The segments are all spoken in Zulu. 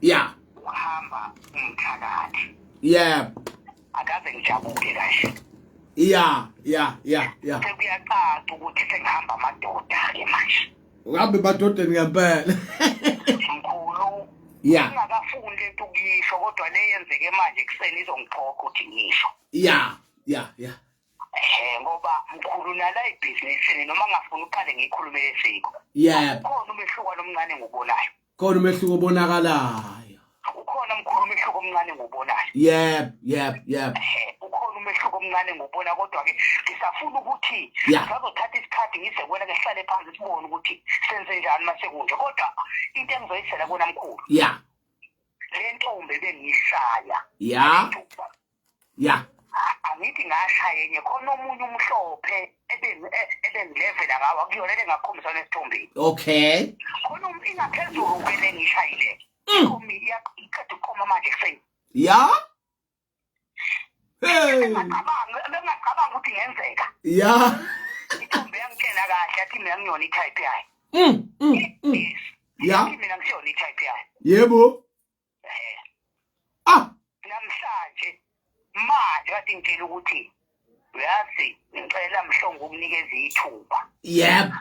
Yeah. Uhamba umthakathi. Yeah. Akaze ngijabule kahle. Yeah. Sekuyacaca ukuthi sengihamba amadoda ke manje. Uhambe emadodeni ngempela. Mkhulu. Yeah. Ngingakafuni lento ukuyisho kodwa le yenzeke manje kuseni izongixoxa ukuthi ngisho. Yeah. Ngoba mkhulu nala ibhizinisini noma ngafuna uqale ngikhulume lesiko. Yeah. Khona umehluko omncane ngobonayo. Khona umehluko obonakalayo. Ukhona mkhulu umehluko omncane ngobonayo. Yeah. Ukhona umehluko omncane ngobona kodwa ke ngisafuna ukuthi ngizothatha isikhathi ngizekwena ngehlale phansi sibone ukuthi senze njani mase kunje kodwa into engizoyisela kona mkhulu. Yeah. Le ntombi bengishaya. Yeah. Angithi ngashaya yenye khona omunye umhlophe ebengilevela ngawo akuyona lengakhombisa nesithombeni. Okay. Khona ingaphezulu kwele ngishayile. Iqhamuka iqhamuka manje kuseni. Yeah. Hey. Ngicabanga ukuthi ngenzeka. Yeah. Itombi yangitshela kahle athi mina ngiyona itype yayo. Yeah. Mina ngiyona itype yayo. Yebo. Namhlanje manje wathi ngitshela ukuthi uyazi ngicela mhlongo ukunikeza ithuba. Yep.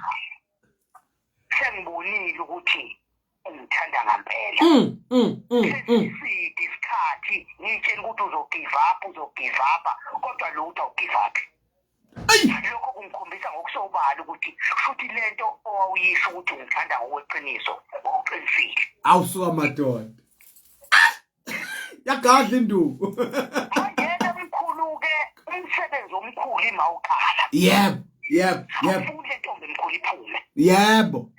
Sengibonile ukuthi ungithanda ngempela. Sesithi isikhathi ngitshela ukuthi uzogive up kodwa lo uthi awugive up. Lokho kungikhombisa ngokusobala ukuthi futhi lento owawuyisho ukuthi ungithanda ngokweqiniso oqinisile. Awusuka madoda. Yagadla induku. Manje mkhulu ke umsebenzi omkhulu imawuqala. Yep. Ufuna lentombi emkhulu iphume. Yebo.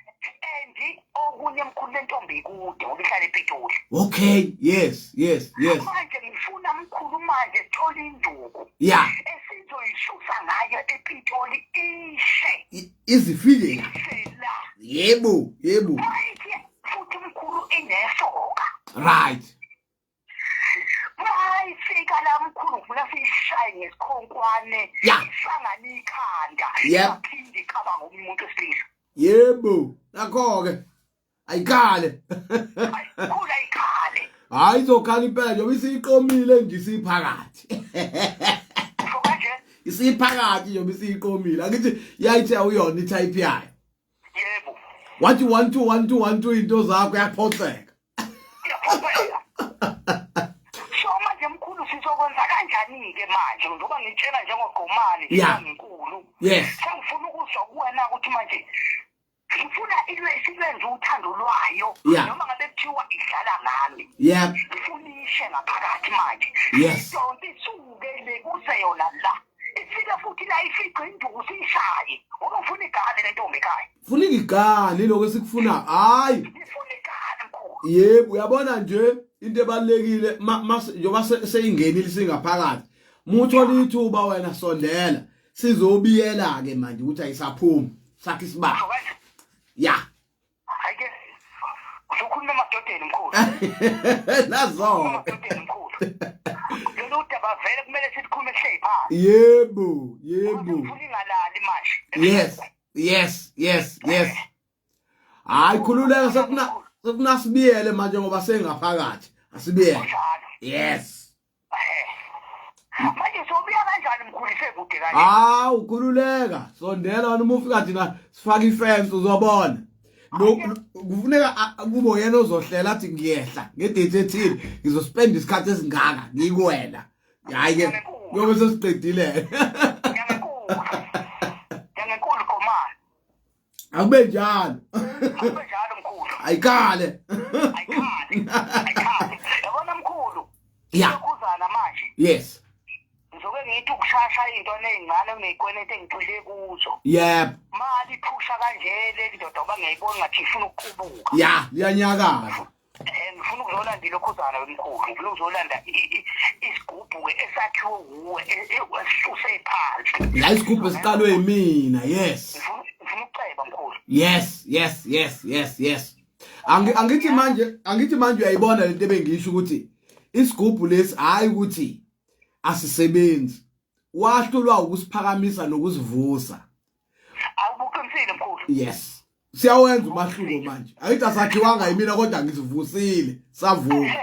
Okunye mkhulu lentombi ikude ngoba ihlala ePitoli. Okay, yes. Manje ngifuna mkhulu manje sithola induku. Yeah. Esizoyisusa ngayo ePitoli ishe. Izifike. La. Yebo. Futhi mkhulu inesoka. Right. Fika la mkhulu ufuna sishaye ngesikhonkwane. Ihlangana ikhanda. Yaphinde iqaba ngomuntu wesilisa. Yebo. Nakho ke. Ayikhale. Khula ikhale. Hayi izokhala impela njengoba isiqomile nje isiphakathi. Manje isiphakathi njengoba isiqomile. Akithi yayithi awuyona itype yayo. Yebo. Wathi 1 2 into zakho yaphoxeka. Manje mkhulu sizokwenza kanjani ke manje ngoba ngitshela njengogqomani nginkulu. Yes. Sengifuna ukuzwa kuwena ukuthi manje ngifuna ilenze uthando lwayo noma ngabe kuthiwa idlala ngami. Yep. Ngifuna ishe ngaphakathi manje. Yes. Yonke isuke le kuze yona la. Ifika futhi la ifiqa induku sishaye. Ungafuna igane lentombi ekhaya. Funa igane lokho esikufuna. Hayi. Ngifuna igane mkhulu. Yebo, uyabona nje into ebalekile njoba seyingenile singaphakathi. Muthola ithuba wena sondela. Sizobiyela ke manje ukuthi ayisaphumi. Sakhe isibaba. Yeah. Ayike. Uzokhuluma emadodeni mkhulu. Nazo. Emadodeni mkhulu. Lo udaba vele kumele sikhulume sihlezi phansi. Yebo. Ufuna ingalali manje. Yes. Hayi khululeka sokuna sibiyele manje ngoba sengaphakathi. Asibiyele. Yes. Manje sobiya kanjani mkhulu sekude kanje? Ukhululeka. Sondela wena uma ufika thina sifaka ifence uzobona. Kufuneka kube yena ozohlela athi ngiyehla ngedate ethile ngizospend isikhathi esingaka ngikuwena. Hayi ke ngoba sesiqedile. Ngiyankulu komani. Akube njalo. Mkhulu. Ayikhale. Yabona mkhulu. Yeah. Ukuzana manje. Yes. Ngizoke ngithi ukushasha into ezincane engikwenete engicwile kuzo. Yep. Mali iphusha kanje le ndoda oba ngiyibona ngathi ifuna ukuqubuka. Yeah, iyanyakaza. Ngifuna ukuzolanda lokhuzana wemkhulu. Ngifuna ukuzolanda isigubhu esakhiwe uwe esisuse phansi. La isigubhu esiqalwe yimina. Yes. Ngifuna ukuceba mkhulu. Yes. Angithi manje uyayibona lento ebengisho ukuthi isigubhu lesi hayi ukuthi asisebenzi. Wahlulwa ukusiphakamisa nokusivusa. Awubuqinisile mkhulu. Yes. siyawenza umahluko manje ayithi asakhiwanga yimina kodwa ngisivusile savuka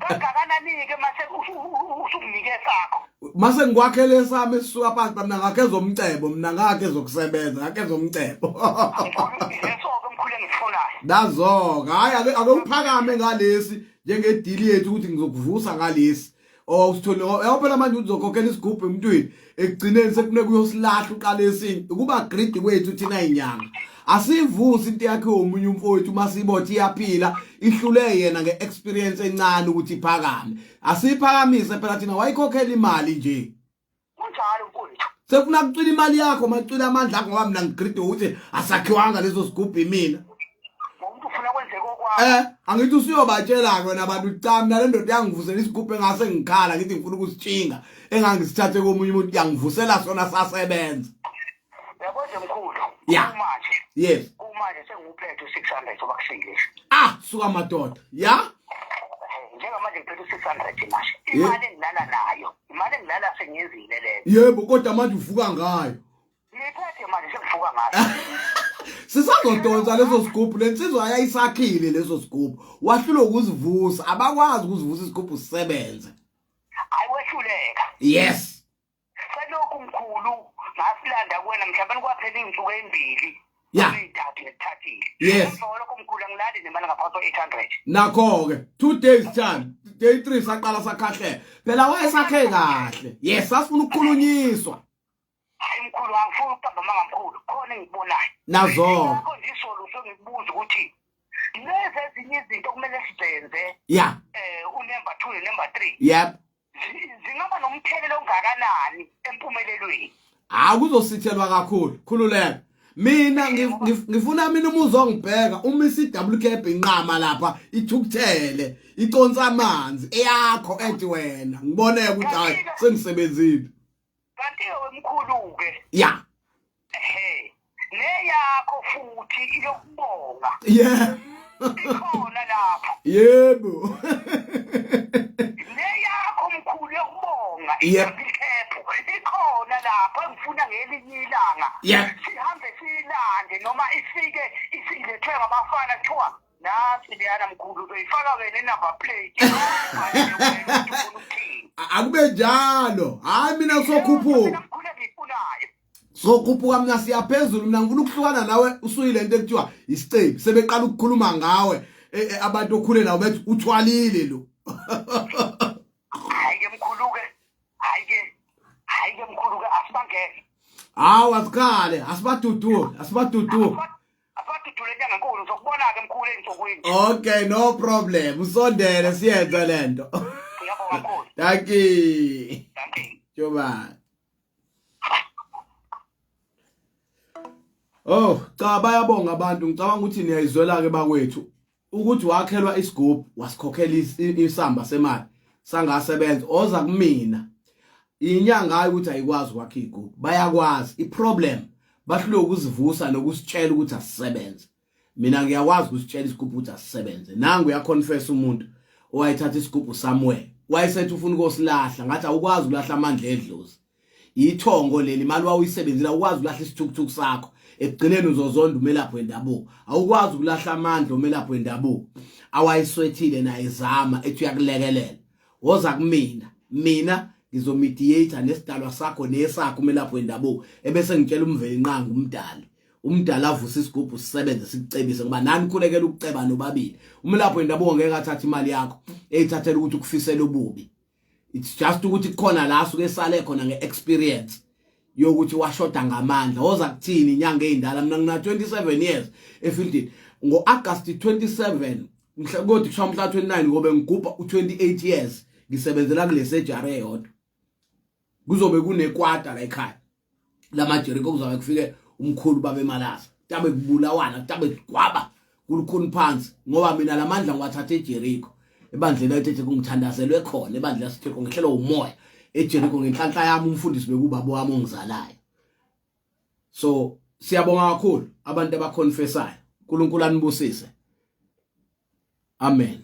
kangakanani ke mase usunginike sakho mase ngikwakhele sami esisuka phansi mina ngakhe ezomcebo mina ngakhe ezokusebenza ngakhe ezomcebo ngesoke mkhulu engifunayo dazoka hayi ake uphakame ngalesi njengedili yethu ukuthi ngizokuvusa ngalesi usithole phela manje uzokhokhela isigubhu emntwini ekugcineni sekuneke uyosilahla uqala esinye kuba greedy kwethu thina inyanga asivusi into yakhe omunye umfowethu masibothi iyaphila ihlule yena ngeexperience encane ukuthi iphakame asiphakamise phela thina wayikhokhela imali nje kunjalo mfowethu sekufuna kucwila imali yakho macwila amandla akho ngoba mina ngigreedy ukuthi asakhiwanga leso sigubhu mina ufuna kwenzeka okwakho angithi usuyobatshela wena abantu cha mina le ndoda yangivusela isigubhu engase ngikhala ngithi ngifuna ukusitshinga engangisithathe komunye umuntu yangivusela sona sasebenza yabo nje mkhulu manje yes manje senguphethe 600 soba kusinglish suka madoda ya njengamanje ngiphethe 600 manje imali engilala nayo imali engilala sengiyenzile leyo yebo kodwa manje uvuka ngayo ngiphethe manje sengivuka ngayo sisazodonsa leso sigubhu lensizwa ayayisakhile leso sigubhu wahlule ukuzivusa abakwazi ukuzivusa isigubhu sisebenze ayiwehluleka yes selokhu mkhulu ngasilanda kuwena mhlawumbe kwaphela izinsuku ezimbili izithathu ngithathile yes lokho mkhulu ngilali nemali ngaphansi 800 nakho ke 2 days time day 3 saqala sakhahle phela wayesakhe kahle yes sasifuna ukukhulunyiswa hayi mkhulu angifuni ukuqamba mangamkhulu khona engibonayo nazo konje isolution ngikubuza ukuthi lezi ezinye izinto kumele sizenze uNumber 2 noNumber 3 yep zingaba nomthelelo ongakanani empumelelweni kuzosithelwa kakhulu khululeka mina ngifuna mina umuzongibheka uma isiWCAP inqama lapha ithukuthele iconsa amanzi eyakho ethi wena ngiboneke ukuthi hayi sengisebenzile kanti wemkhulu ke neyakho futhi iyokubonga ikhona lapha yebo neyakho mkhulu yokubonga ikhona lapha ngifuna ngelinye ilanga sihambe silande noma ifike isilethwe ngabafana kuthiwa nasi leyana mkhulu uzoyifaka wena number plate akube njalo hayi mina sokhuphuka sokhuphuka mina siyaphezulu mina ngifuna ukuhlukana nawe usuyile into ekuthiwa isicebi sebeqala ukukhuluma ngawe abantu okhule nawo bethi uthwalile lo hayi mkhulu ke mkhulu ke asibangene asikhale asibadudu lento ngenkulu uzokubona ke mkhulu enzokwini okay no problem usondele siyenze lento ngiyabonga mkhulu thank you Joba cha bayabonga abantu ngicabanga ukuthi niyayizwela ke bakwethu ukuthi wakhelwa isigubhu wasikhokhela isamba semali sangasebenza oza kumina inyanga hayi ukuthi ayikwazi ukwakha igubhu bayakwazi iproblem bahlule ukuzivusa nokusitshela ukuthi asisebenze mina ngiyakwazi ukusitshela isigubhu ukuthi asisebenze nangu uyaconfess umuntu owayithatha isigubhu somewhere wayesethi ufuna ukusilahla ngathi awukwazi ukulahla amandla edlozi ithongo leli imali wawuyisebenzela ukwazi ukulahla isithukuthuku sakho ekugcineni uzozonda umelaphi wendabuko awukwazi ukulahla amandla umelaphi wendabuko awayiswethile naye izama ethi uyakulekelela woza kumina mina ngizomediate nesidalwa sakho nesakho umelaphi wendabuko ebese ngitshela umveli inqanga umdala avusa isigubhu sisebenze sikucebise ngoba nani khulekela ukuceba nobabili umelaphi wendabuko ngeke athathe imali yakho eyithathela ukuthi ukufisela ububi it's just ukuthi khona la suke sale khona ngeexperience yokuthi washoda ngamandla woza kuthini inyanga ezindala mina ngina 27 years efieldini ngoAugust 27 mhla kodwa kusho mhla 29 ngobe ngigubha u28 years ngisebenzela kule surgery eyodwa kuzobe kunekwata la ekhaya lamajerico kuzabe kufike umkhulu babe malasa tabe kubulawana tabe gwaba kulukhuni phansi ngoba mina lamandla ngiwathatha eJericho ebandlela ethethe kungithandazelwe khona ebandlela sitheko ngihlelo umoya eJericho ngenhlanhla yami umfundisi bekubaba wami ongizalayo so siyabonga kakhulu abantu abaconfessayo uNkulunkulu anibusise amen